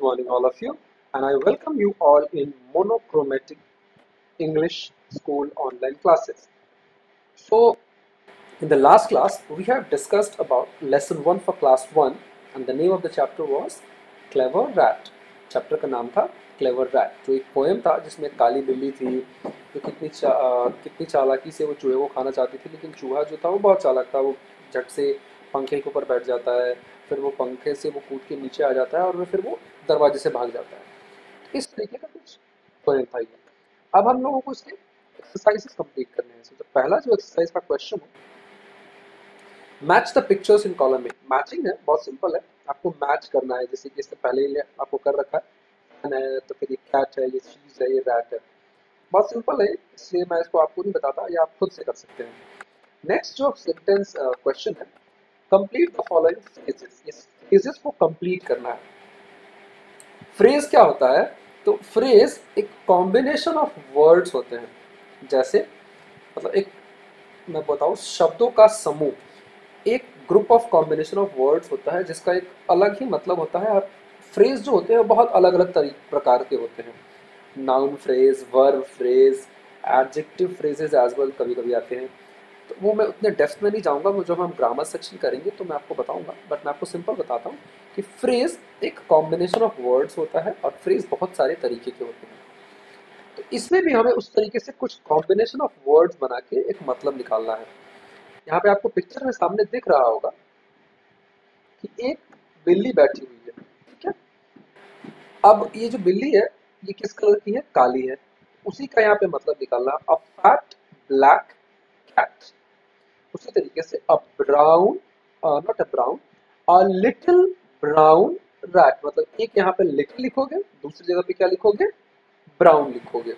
morning all of you, and I welcome you all in monochromatic English school online classes. So in the last class we have discussed about lesson 1 for class 1 and the name of the chapter was Clever Rat. Chapter का नाम था clever rat, जो एक poem था जिसमें काली बिल्ली थी जो कितनी चालाकी से वो चूहे को खाना चाहती थी, लेकिन चूहा जो था वो बहुत चालाक था। वो झट से पंखे के ऊपर बैठ जाता है, फिर वो पंखे से वो कूद के नीचे आ जाता है और फिर वो दरवाजे से भाग जाता है। तो इस तरीके का कुछ पोएम था ये। अब हम लोगों को इसके एक्सरसाइजेस कंप्लीट करने हैं। तो पहला जो एक्सरसाइज का क्वेश्चन है, match the pictures in column में। मैचिंग है, बहुत सिंपल है, आपको मैच करना है। जैसे कि इससे पहले ही आपको कर रखा है, फैन है, तो फिर ये कैट है, ये चीज है, ये रैट है। बहुत सिंपल है, इसलिए मैं इसको आपको नहीं बताता, ये आप खुद से कर सकते हैं। नेक्स्ट जो सेंटेंस क्वेश्चन है, कंप्लीट द फॉलोइंग फ्रेजेस। इस फ्रेजेस को कंप्लीट करना है। फ्रेज क्या होता है? तो फ्रेज एक कॉम्बिनेशन ऑफ वर्ड्स होते हैं। जैसे मतलब एक, मैं बताऊं, शब्दों का समूह, एक group of combination of words होता है जिसका एक अलग ही मतलब होता है। और फ्रेज जो होते हैं बहुत अलग अलग प्रकार के होते हैं। Noun phrase, verb phrase, adjective phrases as well कभी कभी आते हैं। तो वो मैं उतने डेप्थ में नहीं जाऊंगा, वो जब हम ग्रामर सेक्शन करेंगे तो मैं आपको बताऊंगा, बट मैं आपको सिंपल बताता हूँ कि फ्रेज एक कॉम्बिनेशन ऑफ वर्ड्स होता है और फ्रेज बहुत सारे तरीके के होते हैं। तो इसमें भी हमें उस तरीके से कुछ कॉम्बिनेशन ऑफ वर्ड्स बना के एक मतलब निकालना है। यहाँ पे आपको पिक्चर में सामने दिख रहा होगा कि एक बिल्ली बैठी हुई है, ठीक है। अब ये जो बिल्ली है ये किस कलर की है? काली है। उसी का यहाँ पे मतलब निकालना, अ फैट ब्लैक कैट। उसी तरीके से a brown, not a brown, a little brown rat. मतलब एक यहाँ पे लिटिल लिखोगे, दूसरी जगह पे क्या लिखोगे? ब्राउन लिखोगे,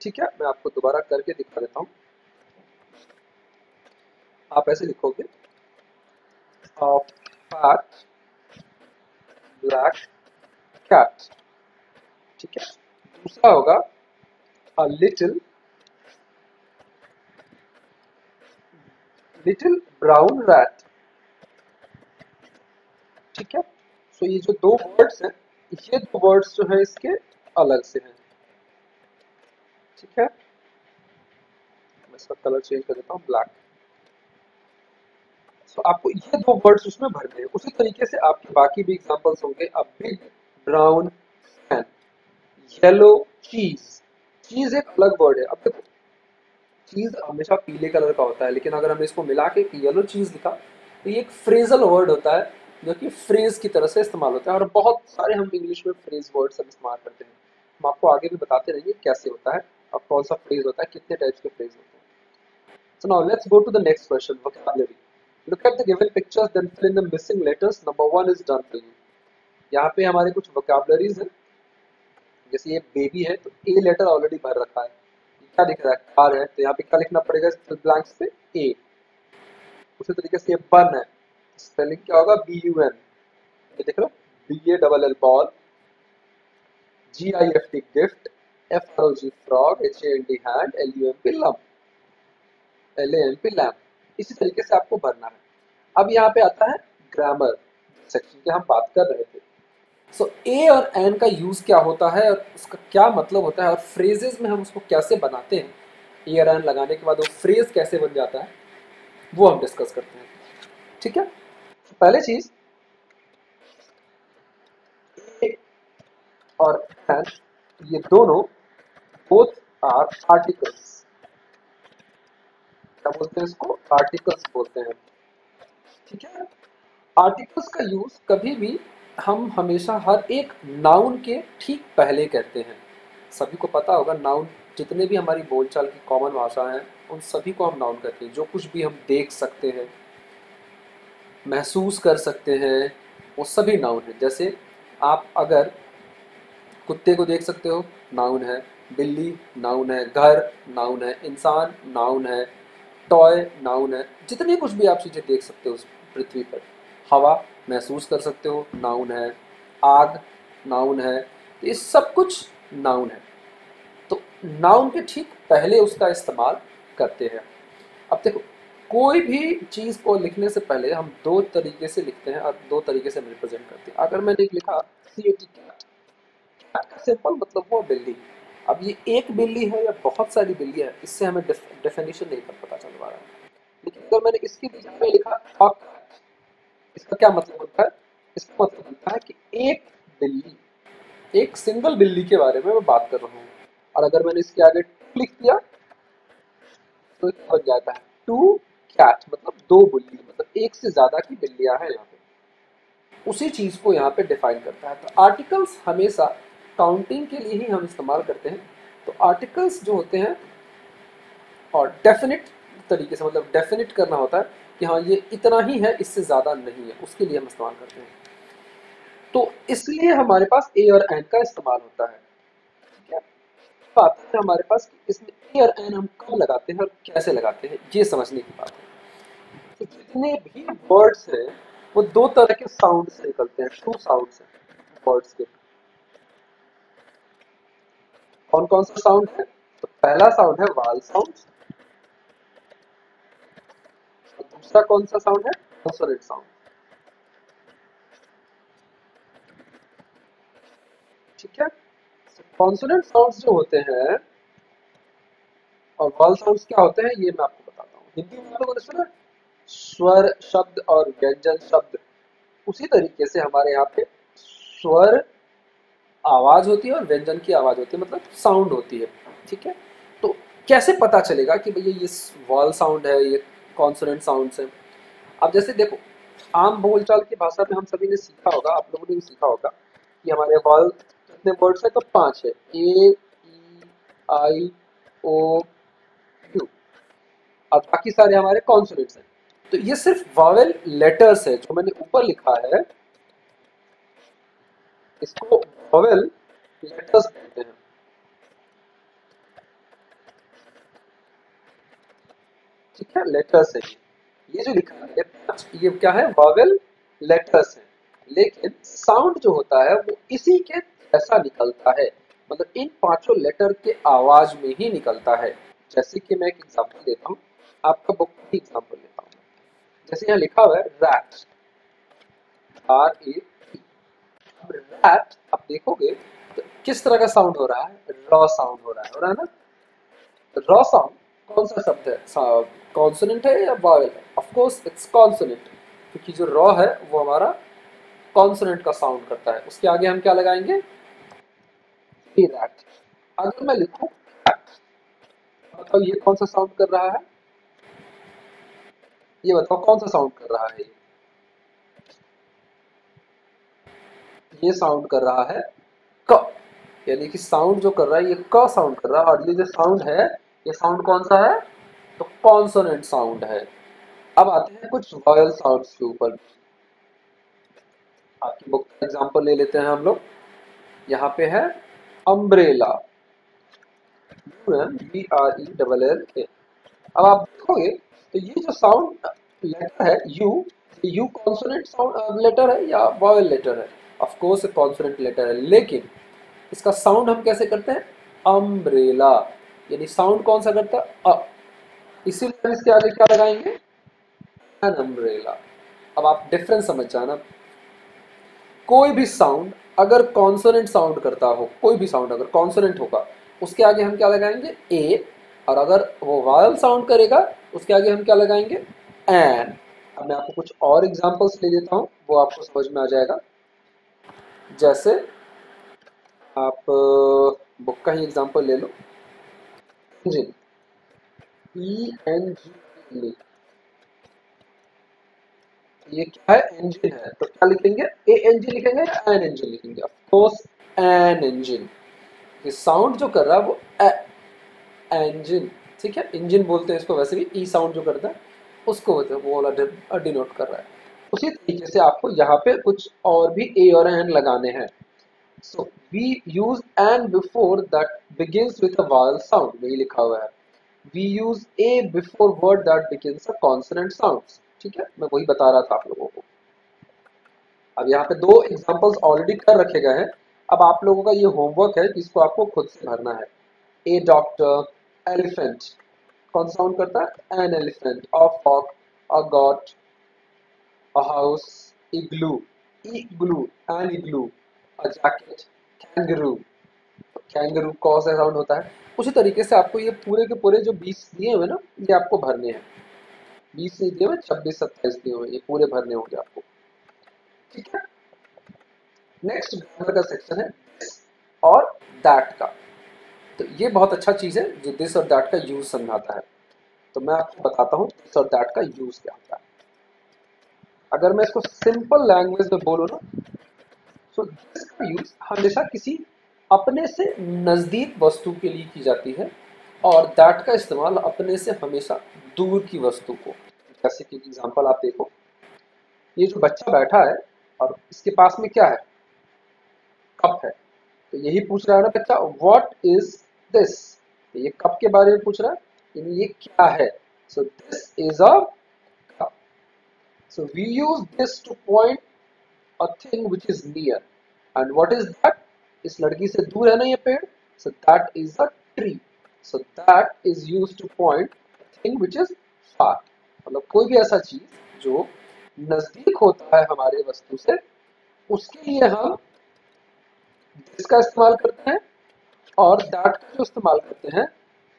ठीक है। मैं आपको दोबारा करके दिखा देता हूँ। आप ऐसे लिखोगे, अ फैट ब्लैक कैट, ठीक है। दूसरा होगा अ लिटिल ब्राउन रैट, ठीक है। सो ये जो दो वर्ड्स हैं, ये दो वर्ड्स जो है इसके अलग से हैं, ठीक है। मैं इसका कलर चेंज कर देता हूँ, ब्लैक। सो आपको ये दो वर्ड्स उसमें भरने हैं। उसी तरीके से आपके बाकी भी एग्जांपल्स होंगे, a big brown fan, yellow चीज। चीज एक अलग वर्ड है। अब देखो, चीज हमेशा पीले कलर का होता है, लेकिन अगर हमने इसको मिला के येलो चीज लिखा तो ये एक फ्रेजल वर्ड होता है जो कि फ्रेज की तरह से इस्तेमाल होता है। और बहुत सारे हम इंग्लिश में फ्रेज वर्ड सब इस्तेमाल करते हैं। हम आपको आगे भी बताते रहेंगे कैसे होता है और कौन सा फ्रेज होता है, कितने टाइप्स के फ्रेज होते हैं। So now let's go to the next question, vocabulary. Look at the given pictures, then fill in the missing letters. Number 1 is done for you. यहाँ पे हमारे कुछ vocabularies हैं। जैसे ये बेबी है तो ए लेटर ऑलरेडी भर रखा है। ये क्या लिख रहा है? कार है, तो यहाँ पे क्या लिखना पड़ेगा? ब्लैंक्स पे ए। उसी तरीके से ये बन है, स्पेलिंग क्या होगा? B U N. ये देख लो, B A double L ball, G I F T gift, F R O G frog, H A N D hand, L U M P lump, L A M P lamp. इसी तरीके से आपको भरना है। अब यहाँ पे आता है ग्रामर सेक्शन की हम बात कर रहे थे। सो ए और एन का यूज क्या होता है और उसका क्या मतलब होता है और फ्रेजेस में हम उसको कैसे बनाते हैं, ए और एन लगाने के बाद वो फ्रेज कैसे बन जाता है, वो हम डिस्कस करते हैं, ठीक है। तो पहले चीज, ए और एन ये दोनों बोथ आर आर्टिकल्स। क्या बोलते हैं इसको? आर्टिकल्स बोलते हैं, ठीक है। आर्टिकल्स का यूज कभी भी हम हमेशा हर एक नाउन के ठीक पहले करते हैं। सभी को पता होगा, नाउन जितने भी हमारी बोलचाल की कॉमन भाषा हैं उन सभी को हम नाउन कहते हैं। जो कुछ भी हम देख सकते हैं, महसूस कर सकते हैं, वो सभी नाउन है। जैसे आप अगर कुत्ते को देख सकते हो, नाउन है। बिल्ली नाउन है, घर नाउन है, इंसान नाउन है, टॉय नाउन है। जितनी कुछ भी आप चीज़ें देख सकते हो उस पृथ्वी पर, हवा महसूस कर सकते हो, नाउन है। आग नाउन है। तो ये सब कुछ नाउन है। तो नाउन के ठीक पहले उसका इस्तेमाल करते हैं। अब देखो, कोई भी चीज को लिखने से पहले हम दो तरीके से लिखते हैं और दो तरीके से रिप्रेजेंट करते हैं। अगर मैंने एक लिखा CAT, कैट, कैट का सिंपल मतलब वो बिल्ली। अब ये एक बिल्ली है या बहुत सारी बिल्ली है, इससे हमें डेफिनेशन नहीं कर पता चल पा रहा है। लेकिन अगर मैंने इसकी जगह में लिखा a cat, इसका क्या मतलब होता है? इसका मतलब होता है कि एक बिल्ली, एक सिंगल बिल्ली के बारे में मैं बात कर रहा हूँ। और अगर मैंने इसके आगे टू लिख दिया तो ये बन जाता है टू कैट, मतलब दो बिल्ली, मतलब एक से ज्यादा की बिल्लियां हैं यहाँ पे। उसी चीज को यहाँ पे डिफाइन करता है। तो आर्टिकल्स हमेशा काउंटिंग के लिए ही हम इस्तेमाल करते हैं। तो आर्टिकल्स जो होते हैं और डेफिनिट तरीके से, मतलब डेफिनिट करना होता है कि हाँ ये इतना ही है, इससे ज्यादा नहीं है, उसके लिए हम इस्तेमाल करते हैं। तो इसलिए हमारे पास ए और एन का इस्तेमाल होता है। ठीक है, तो आता है हमारे पास कि इसमें ए और एन हम कब लगाते हैं और कैसे लगाते हैं, ये समझने की बात है। तो जितने भी वर्ड्स हैं वो दो तरह के साउंड से निकलते हैं, टू साउंड्स हैं वर्ड्स के। कौन कौन सा साउंड है? तो पहला साउंड है वाल साउंड, और दूसरा कौन सा साउंड है? Consonant sound. ठीक है, कॉन्सोनेंट साउंड्स जो होते हैं और वाल साउंड्स क्या होते हैं ये मैं आपको बताता हूँ। हिंदी में आप लोगों ने सुना स्वर शब्द और व्यंजन शब्द, उसी तरीके से हमारे यहाँ पे स्वर आवाज होती है और व्यंजन की आवाज होती है, मतलब साउंड होती है। ठीक है, तो कैसे पता चलेगा कि भैया ये वॉल साउंड है, ये कॉन्सोनेंट साउंड्स है? अब जैसे देखो, आम बोलचाल की भाषा में हम सभी ने सीखा होगा, आप लोगों ने भी सीखा होगा कि हमारे वॉल कितने वर्ड्स है? तो 5 है, A E I O U, और बाकी सारे हमारे कॉन्सोनेंट्स हैं। तो ये सिर्फ वॉवेल लेटर्स है, जो मैंने ऊपर लिखा है इसको वॉवेल लेटर्स कहते हैं। ठीक है, लेटर्स है ये जो लिखा है, ये क्या है? वॉवेल लेटर्स है। लेकिन साउंड जो होता है वो इसी के जैसा निकलता है, मतलब इन पांचों लेटर के आवाज में ही निकलता है। जैसे कि मैं एक एग्जांपल देता हूँ, आपका बुक का एग्जांपल लेता हूँ। जैसे यहाँ लिखा हुआ है रैट, RAT। अब रैट आप देखोगे तो किस तरह का साउंड हो रहा है? रॉ साउंड हो रहा है ना? रॉ साउंड कौन सा शब्द है? कॉन्सोनेंट है या वॉवेल है? ऑफ कोर्स इट्स कॉन्सोनेंट, क्योंकि जो रॉ है वो हमारा कॉन्सोनेंट का साउंड करता है। उसके आगे हम क्या लगाएंगे? रैट। अगर मैं लिखूं cat, बताओ ये कौन सा साउंड कर रहा है? ये बताओ कौन सा साउंड कर रहा है? ये साउंड कर रहा है क, यानी कि साउंड जो कर रहा है ये क साउंड कर रहा है, और ये जो साउंड है ये साउंड कौन सा है? तो कॉन्सोनेंट साउंड है। अब आते हैं कुछ वॉयल साउंड्स के ऊपर। आपकी बुक का एग्जांपल ले लेते हैं हम लोग। यहाँ पे है अम्ब्रेला, UMBRELLA। अब आप देखोगे तो ये जो साउंड लेटर है यू कॉन्सोनेंट साउंड लेटर है या वॉवेल लेटर है? ऑफ कोर्स कॉन्सोनेंट लेटर है, लेकिन इसका साउंड हम कैसे करते हैं? अम्ब्रेला, यानी साउंड कौन सा करता है? अ। इसीलिए हम इसके आगे क्या लगाएंगे? An umbrella. अब आप डिफरेंस समझ जाना। कोई भी साउंड अगर कॉन्सोनेंट साउंड करता हो, कोई भी साउंड अगर कॉन्सोनेंट होगा उसके आगे हम क्या लगाएंगे? ए। और अगर वो वायल साउंड करेगा उसके आगे हम क्या लगाएंगे? एन। अब मैं आपको कुछ और एग्जांपल्स ले देता हूँ, वो आपको समझ में आ जाएगा। जैसे आप बुक का ही एग्जांपल ले लो, इंजन, ENGIN। ये क्या है? इंजन है, तो क्या लिखेंगे? ANG लिखेंगे या एन इंजन लिखेंगे? Of course an engine. ये साउंड जो कर रहा है वो इंजन। ठीक है, इंजन बोलते हैं इसको, वैसे भी ई साउंड जो करता है उसको बोलते हैं, वो वाला डिनोट कर रहा है। उसी तरीके से आपको यहाँ पे कुछ और भी ए और एन लगाने हैं। So we use an before that begins with a vowel sound, वही लिखा हुआ है। We use a before word that begins a consonant sound. ठीक है, मैं वही बता रहा था आप लोगों को। अब यहाँ पे दो एग्जांपल्स ऑलरेडी कर रखे गए हैं। अब आप लोगों का ये होमवर्क है जिसको आपको खुद से भरना है। ए डॉक्टर, एलिफेंट, कौन सा साउंड करता है? An elephant, a fork, a goat, a house, igloo, igloo, an igloo, a jacket, kangaroo. Kangaroo कौन सा साउंड होता है? उसी तरीके से आपको ये पूरे के पूरे जो 20 दिए हुए ना, ये आपको भरने हैं। 20 नहीं दिए हुए, 26-27 दिए हुए, ये पूरे भरने होंगे आपको। ठीक है। नेक्स्ट ग्रामर का सेक्शन है दिस और दैट का। तो ये बहुत अच्छा चीज है जो दिस और दैट का यूज समझाता है। तो मैं आपको बताता हूँ दिस और दैट का यूज क्या होता है। अगर मैं इसको सिंपल लैंग्वेज में बोलूँ ना, तो दिस का यूज हमेशा किसी अपने से नजदीक वस्तु के लिए की जाती है और दैट का इस्तेमाल अपने से हमेशा दूर की वस्तु को। जैसे कि एग्जांपल आप देखो, ये जो बच्चा बैठा है और इसके पास में क्या है? कप है। तो यही पूछ रहा है ना बच्चा, व्हाट इज दिस? ये कप के बारे में पूछ रहा है, यानी ये क्या है? So this is a cup. So we use this to point a thing which is near. And what is that? इस लड़की से दूर है ना ये पेड़, so that is a tree. So that is used to point thing which is far. मतलब कोई भी ऐसा चीज जो नजदीक होता है हमारे वस्तु से, उसके लिए हम दिस का इस्तेमाल करते हैं और दैट का जो इस्तेमाल करते हैं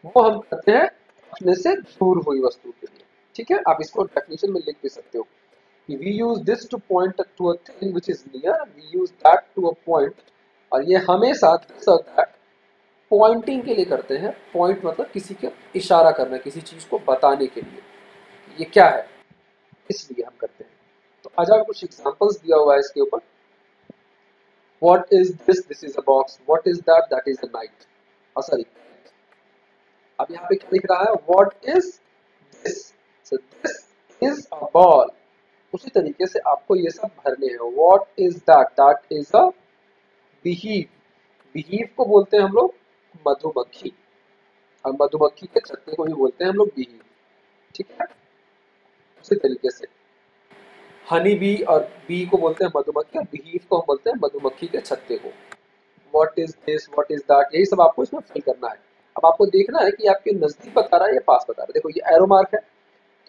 वो हम करते हैं अपने से दूर हुई वस्तु के लिए। ठीक है, आप इसको डेफिनेशन में लिख भी सकते हो कि we use this to point to a thing which is near, we use that to a point. और ये हमेशा दिस और दैट पॉइंटिंग के लिए करते हैं। पॉइंट मतलब किसी के इशारा करना, किसी चीज को बताने के लिए ये क्या है, इसलिए हम करते हैं। तो आज आप कुछ एग्जांपल्स दिया हुआ है इसके ऊपर। What is this? This is a box. What is that? That is a knight. Sorry, अब यहाँ पे क्या लिख रहा है? What is this? So this is a ball. उसी तरीके से आपको ये सब भरने हैं। What is that? That is a beehive. Beehive को बोलते हैं हम लोग मधुमक्खी, और मधुमक्खी के छत्ते को भी बोलते हैं हम लोग बीहीव। ठीक है, उसी तरीके से हनी बी और बी को बोलते हैं मधुमक्खी, और बीहीव को हम बोलते हैं मधुमक्खी के छत्ते को। What is this? What is that? यही सब आपको इसमें फिल करना है। अब आपको देखना है कि आपके नजदीक बता रहा है या पास बता रहा है। देखो ये एरो मार्क है,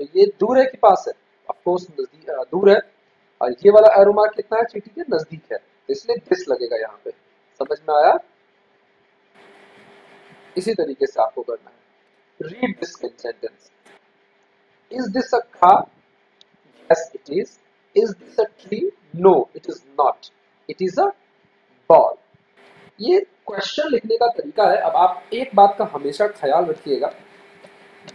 तो ये दूर है कि पास है? ऑफकोर्स नजदीक, दूर है। और ये वाला एरो मार्क कितना है? चीटी के नजदीक है, तो इसलिए दिस लगेगा यहाँ पे। समझ में आया? इसी तरीके से आपको करना है। Read this sentence. Is this a car? Yes it is. Is this a tree? No it is not, it is a ball. ये क्वेश्चन लिखने का तरीका है। अब आप एक बात का हमेशा ख्याल रखिएगा,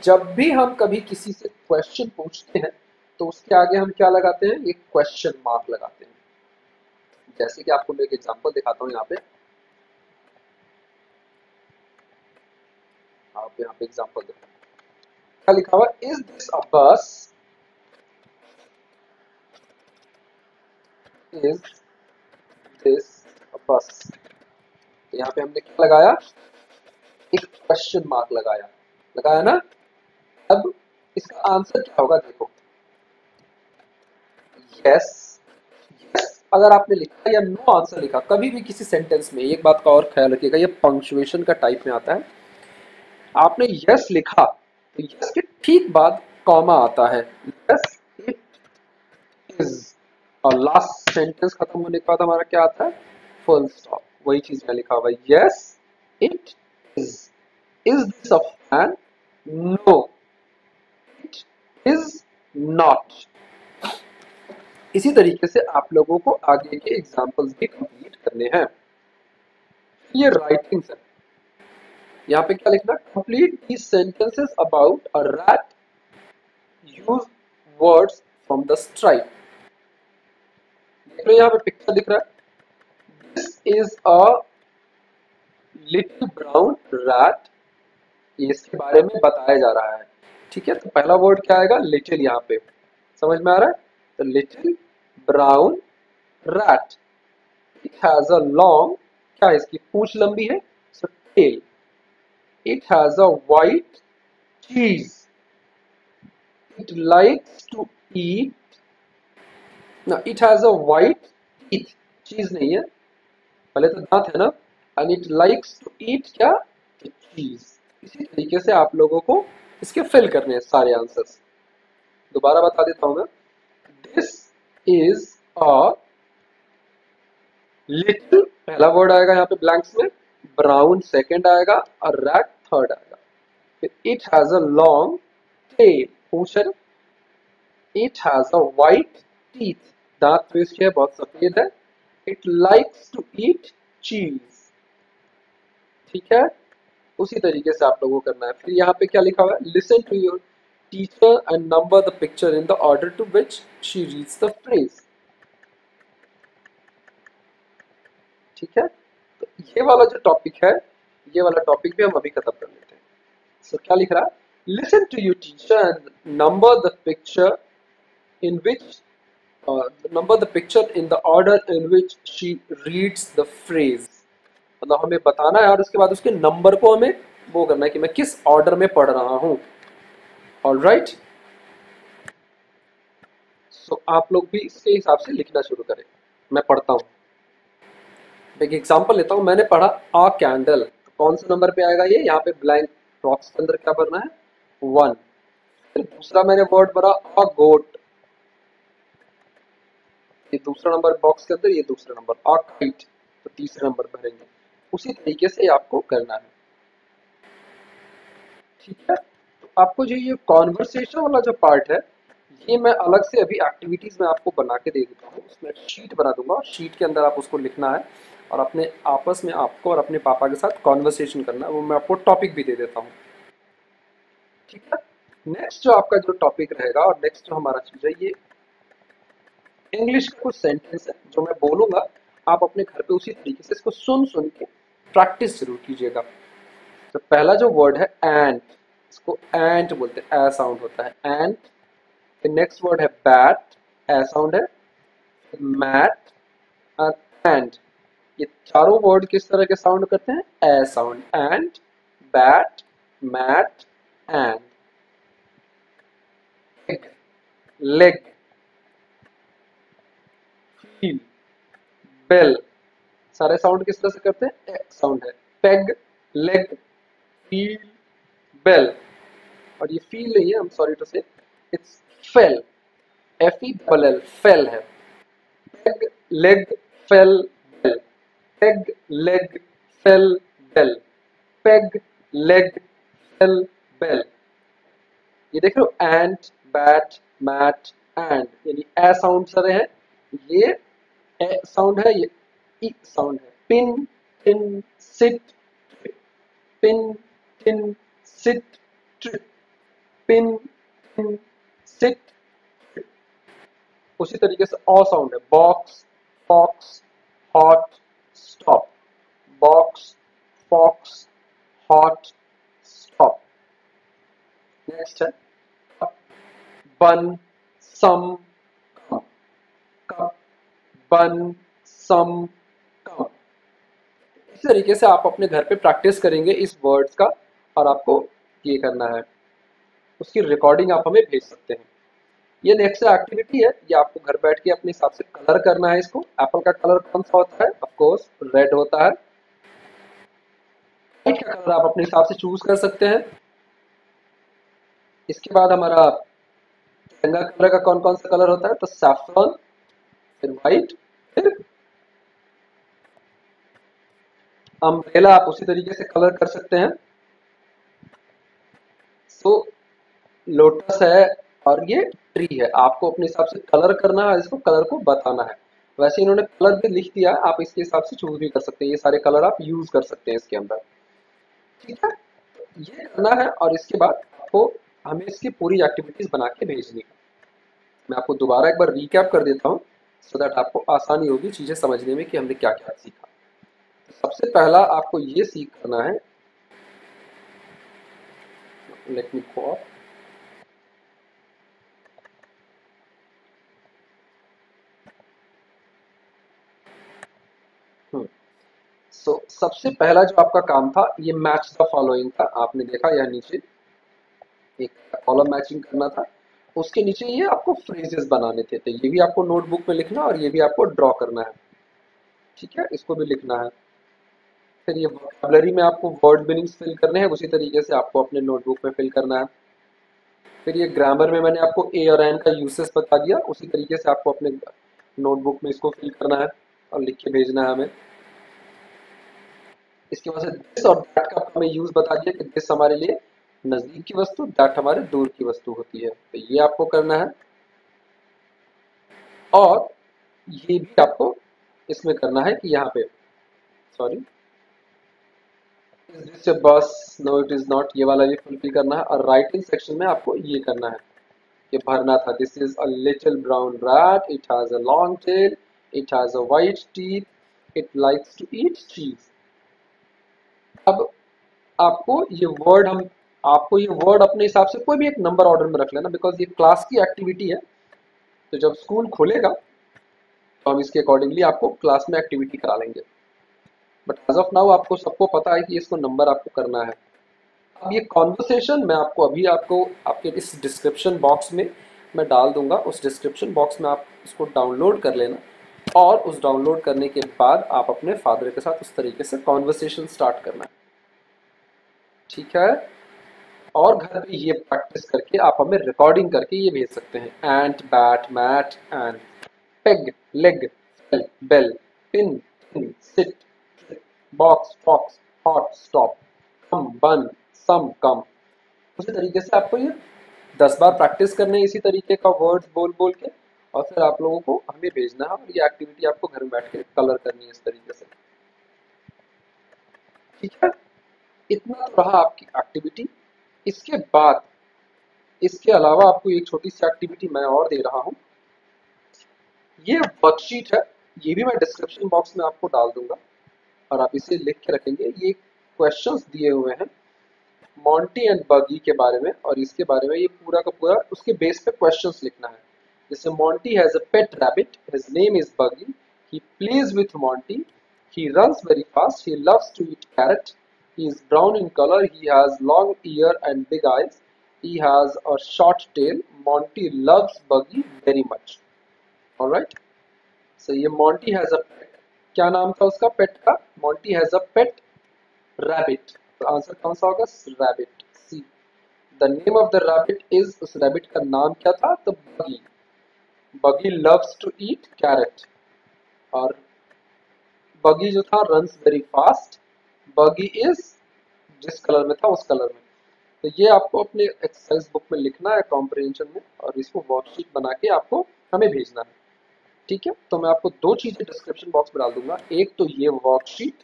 जब भी हम कभी किसी से क्वेश्चन पूछते हैं तो उसके आगे हम क्या लगाते हैं? ये क्वेश्चन मार्क लगाते हैं। जैसे कि आपको मैं एक एग्जांपल दिखाता हूँ यहाँ पे। आप यहाँ पे एग्जांपल देखो, क्या लिखा हुआ? इज दिस अ बस? इज दिस अ बस? तो यहाँ पे हमने क्या लगाया? एक क्वेश्चन मार्क लगाया। लगाया ना? अब इसका आंसर क्या होगा? देखो, यस, यस अगर आपने लिखा या नो आंसर लिखा कभी भी किसी सेंटेंस में, एक बात का और ख्याल रखिएगा, ये पंक्चुएशन का टाइप में आता है। आपने यस लिखा तो यस के ठीक बाद कॉमा आता है। Yes it is. और लास्ट सेंटेंस खत्म होने के बाद हमारा क्या आता है? Full stop. वही चीज में लिखा हुआ है, yes it is. Is this a fan? No it is not. इसी तरीके से आप लोगों को आगे के एग्जाम्पल्स भी कंप्लीट करने हैं। ये राइटिंग है। यहाँ पे क्या लिखना? Complete these sentences about a rat, use words from the stripe. देख रहे हो यहाँ पे पिक्चर दिख रहा है? This is a little brown rat. इसके बारे में बताया जा रहा है। ठीक है, तो पहला वर्ड क्या आएगा? लिटिल। यहाँ पे समझ में आ रहा है? तो little brown rat, it has a long, क्या है इसकी पूंछ लंबी है, so tail. It has a white cheese, it likes to eat, ना it has a white teeth, cheese नहीं है, पहले तो दांत है ना। And it likes to eat क्या? चीज। इसी तरीके से आप लोगों को इसके फिल करने हैं सारे आंसर्स। दोबारा बता देता हूं मैं। दिस इज अ लिटिल, पहला वर्ड आएगा यहाँ पे ब्लैंक्स में, ब्राउन सेकंड आएगा और रैट थर्ड आएगा। फिर it has a long tell, पूछ है। It has a white teeth, दांत तो इसके बहुत सफेद है। इट लाइक्स टू ईट चीज, ठीक है। उसी तरीके से आप लोगों को करना है। फिर यहाँ पे क्या लिखा हुआ है, listen to your teacher and number the picture in the order to which she reads the phrase, ठीक है। तो ये वाला जो टॉपिक है, ये वाला टॉपिक भी हम अभी खत्म कर लेते हैं। सो क्या लिख रहा है, listen to your teacher and number the picture in which number the picture in the order in which she reads the phrase, मतलब हमें बताना है और उसके बाद उसके नंबर को हमें वो करना है कि मैं किस ऑर्डर में पढ़ रहा हूं। ऑल राइट, सो आप लोग भी इसके हिसाब से लिखना शुरू करें। मैं पढ़ता हूँ, एक एग्जांपल लेता हूँ। मैंने पढ़ा आ कैंडल, तो कौन से नंबर पे आएगा ये, यहाँ पे ब्लैंक बॉक्स के अंदर क्या भरना है, 1। फिर दूसरा मैंने वर्ड भरा अ गोट, ये दूसरा नंबर बॉक्स के अंदर, ये दूसरा नंबर अ काइट, तो तीसरा नंबर भरेंगे। उसी तरीके से आपको करना है, ठीक है। तो आपको जो ये कॉन्वर्सेशन वाला जो पार्ट है, ये मैं अलग से अभी एक्टिविटीज में आपको बना के दे देता हूँ। उसमें शीट बना दूंगा, शीट के अंदर आप उसको लिखना है और अपने आपस में आपको और अपने पापा के साथ कॉन्वर्सेशन करना है। वो मैं आपको टॉपिक भी दे देता हूँ, ठीक है। नेक्स्ट जो आपका जो टॉपिक रहेगा और नेक्स्ट जो हमारा चीज है, ये इंग्लिश का कुछ सेंटेंस है जो मैं बोलूंगा, आप अपने घर पे उसी तरीके से इसको सुन सुन के प्रैक्टिस जरूर कीजिएगा। तो पहला जो वर्ड है एंट, इसको एंट बोलते हैं, ए साउंड होता है एंट। फिर नेक्स्ट वर्ड है बैट, ए साउंड है। मैट और एंड, ये चारों वर्ड किस तरह के साउंड करते हैं, a sound. Ant, bat, mat, and. Leg, feel, bell, सारे साउंड किस तरह से करते हैं, ए साउंड है। Peg, leg, feel, bell. और ये फील नहीं है, I am sorry to say, it's fell, F E double L, fell है। Peg, leg, fell, bell. Peg, leg, fell, bell. Peg, leg, fell, bell. ये देख रहे हो, एंट, बैट, मैट, एंड, यानी ए साउंड सारे हैं। ये ए साउंड है, ये ई साउंड है। Pin, tin, sit, pin, tin, sit, trip, pin, tin, sit, trip. उसी तरीके से ऑ साउंड है, box, fox, hot, stop. Box, fox, hot, stop. Next है कप, बन, सम, कम। कप, बन, सम, कम। इस तरीके से आप अपने घर पे प्रैक्टिस करेंगे इस वर्ड्स का और आपको ये करना है। उसकी रिकॉर्डिंग आप हमें भेज सकते हैं। ये नेक्स्ट एक्टिविटी है, ये आपको घर बैठ के अपने हिसाब से कलर करना है इसको। एप्पल का कलर कौन सा होता है, ऑफ कोर्स रेड होता है। व्हाइट का कलर आप अपने हिसाब से चूज कर सकते हैं। इसके बाद हमारा तिरंगा कलर का कौन कौन सा कलर होता है, तो सैफरन, फिर व्हाइट, फिर अम्ब्रेला आप उसी तरीके से कलर कर सकते हैं। सो लोटस है और ये ट्री है, आपको अपने हिसाब से कलर करना है, इसको कलर को बताना है। वैसे इन्होंने कलर भी लिख दिया, आप इसके हिसाब से चूज भी कर सकते हैं। ये सारे कलर आप यूज कर सकते हैं इसके अंदर, ठीक है। ये करना है और इसके बाद आपको हमें इसकी पूरी एक्टिविटीज बना के भेजनी है। मैं आपको दोबारा एक बार रिकैप कर देता हूँ सो दैट आपको आसानी होगी चीजें समझने में कि हमने क्या क्या सीखा। सबसे पहला आपको ये सीख करना है, लेट मी गो ऑफ। सबसे पहला जो आपका काम था ये मैच द फॉलोइंग था। आपने देखा यहाँ नीचे एक कॉलम मैचिंग करना था, उसके नीचे ये आपको फ्रेजेस बनाने थे, तो ये भी आपको नोटबुक में लिखना और ये भी आपको ड्रॉ करना है, ठीक है। इसको भी लिखना है। फिर ये वोकैबुलरी में आपको वर्ड मीनिंग्स फिल करने हैं, उसी तरीके से आपको अपने नोटबुक में फिल करना है। फिर ये ग्रामर में मैंने आपको ए और एन का यूसेस बता दिया, उसी तरीके से आपको अपने नोटबुक में इसको फिल करना है और लिख के भेजना है हमें। इसके बाद से दिस और दैट का हमें यूज बता दिया कि दिस हमारे लिए नजदीक की वस्तु, दैट हमारे दूर की वस्तु होती है, तो ये आपको करना है। और ये भी आपको इसमें करना है कि यहाँ पे, सॉरी, इज दिस ए बस, नो इट इज नॉट, ये वाला भी फुलफिल करना है। और राइटिंग सेक्शन में आपको ये करना है कि भरना था, this is a little brown rat, it has a long tail, it has a white teeth, it likes to eat cheese. अब आपको ये वर्ड अपने हिसाब से कोई भी एक नंबर ऑर्डर में रख लेना, बिकॉज ये क्लास की एक्टिविटी है। तो जब स्कूल खुलेगा तो हम इसके अकॉर्डिंगली आपको क्लास में एक्टिविटी करा लेंगे, बट एज ऑफ नाउ आपको सबको पता है कि इसको नंबर आपको करना है। अब ये कॉन्वर्सेशन मैं आपको आपके इस डिस्क्रिप्शन बॉक्स में मैं डाल दूंगा, उस डिस्क्रिप्शन बॉक्स में आप इसको डाउनलोड कर लेना, और उस डाउनलोड करने के बाद आप अपने फादर के साथ उस तरीके से कॉन्वर्सेशन स्टार्ट करना है, ठीक है। और घर पे ये प्रैक्टिस करके आप हमें रिकॉर्डिंग करके ये भेज सकते हैं। Ant, bat, mat, and, peg, leg, bell, pin, thin, sit, box, fox, hot, stop, come, bun, sum, कम। उसी तरीके से आपको ये 10 बार प्रैक्टिस करने इसी तरीके का वर्ड्स बोल बोल के, और फिर आप लोगों को हमें भेजना है, और ये एक्टिविटी आपको घर में बैठ के कलर करनी है इस तरीके से, ठीक है। इतना तो रहा आपकी एक्टिविटी। इसके बाद, इसके अलावा आपको एक छोटी सी एक्टिविटी मैं और दे रहा हूँ। ये वर्कशीट है, ये भी मैं डिस्क्रिप्शन बॉक्स में आपको डाल दूंगा, और आप इसे लिख के रखेंगे। ये क्वेश्चंस दिए हुए हैं मॉन्टी एंड बगी के बारे में, और इसके बारे में ये पूरा का पूरा उसके बेस पे क्वेश्चंस लिखना है। जैसे Monty has a pet rabbit, his name is Buggy, he plays with Monty, he runs very fast, he loves to eat carrot, he is brown in color, he has long ear and big eyes, he has a short tail, Monty loves Buggy very much. Alright, so ये Monty has a pet, क्या नाम था उसका पेट का? Monty has a pet rabbit, तो answer कौन सा होगा? Rabbit, C. The name of the rabbit is, उस रैबिट का नाम क्या था? तो बगी। बगी लव्स टू ईट कैरेट, और बगी जो था रन्स वेरी फास्ट, बगी इज जिस कलर में था उस कलर में। तो ये आपको अपने एक्सरसाइज बुक में लिखना है कॉम्प्रिहेंशन में, और इसको वर्कशीट बना के आपको हमें भेजना है, ठीक है। तो मैं आपको दो चीजें डिस्क्रिप्शन बॉक्स में डाल दूंगा, एक तो ये वर्कशीट,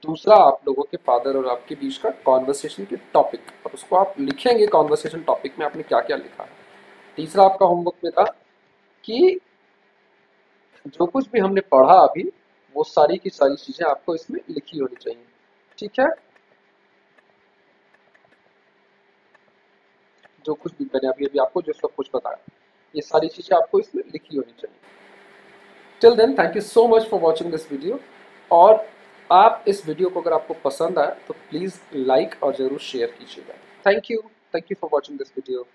दूसरा आप लोगों के फादर और आपके बीच का कॉन्वर्सेशन के टॉपिक, और उसको आप लिखेंगे कॉन्वर्सेशन टॉपिक में आपने क्या क्या लिखा है। तीसरा आपका होमवर्क में था कि जो कुछ भी हमने पढ़ा अभी, वो सारी की सारी चीजें आपको इसमें लिखी होनी चाहिए, ठीक है। जो कुछ भी मैंने अभी अभी आपको जो सब कुछ बताया, ये सारी चीजें आपको इसमें लिखी होनी चाहिए। Till then, thank you so much for watching this video. और आप इस वीडियो को अगर आपको पसंद आया तो प्लीज़ लाइक और ज़रूर शेयर कीजिएगा। Thank you for watching this video.